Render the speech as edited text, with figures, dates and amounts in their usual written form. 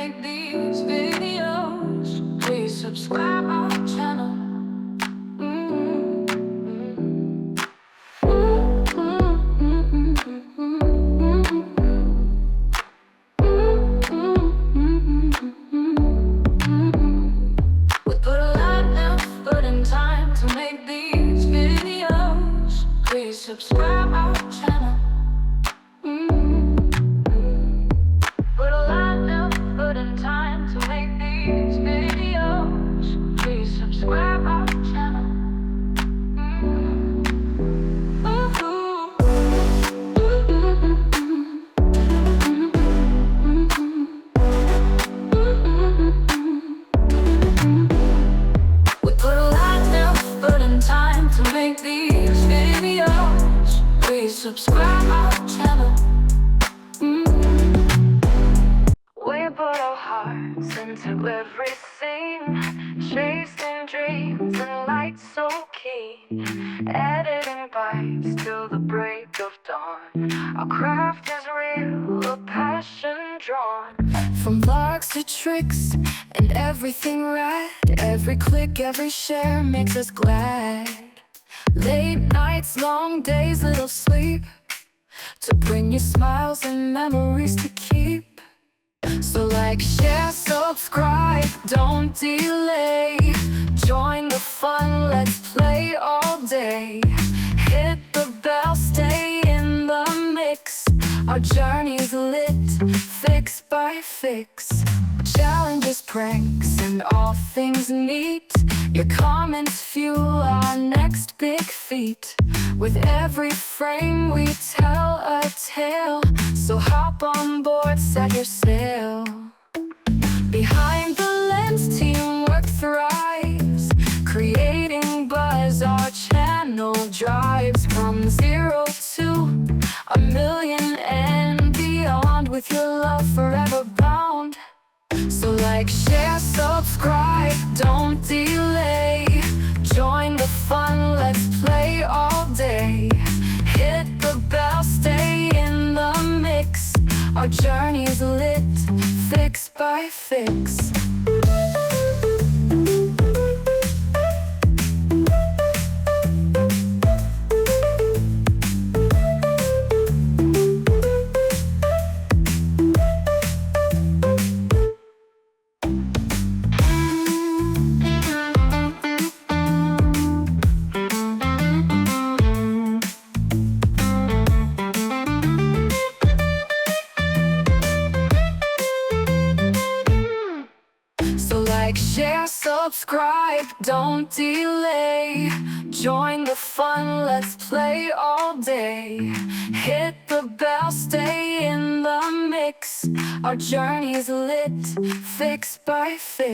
make these videos. Please subscribe our channel. We put a lot of effort and time to make these videos. Please subscribe our channel. Put a lot of effort and time to make these videos. Please subscribe our channel. We put a lot of effort and time to make these videos. Please subscribe our channel. We put our hearts into everything, chasing dreams and lights so keen, editing bites till the break of dawn. Our craft is real, a passion drawn. From vlogs to tricks and everything right, every click, every share makes us glad. Late nights, long days, little sleep, to bring you smiles and memories to keep. So like, share, subscribe, don't delay. Join the fun, let's play all day. Hit the bell, stay in the mix. Our journey's lit, fix by fix. Challenges, pranks, and all things neat. Your comments fuel our next big feat. With every frame we tell a tale, so hop on board, set your sail. Behind the lens, teamwork thrives, creating buzz, our channel drives. From 0 to 1,000,000 and beyond, with your love forever bound. So like, share, subscribe, don't delay. Join the fun, let's play all day. Hit the bell, stay in the mix. Our journey's lit, fix by fix. Like, share, subscribe, don't delay. Join the fun, let's play all day. Hit the bell, stay in the mix. Our journey's lit, fix by fix.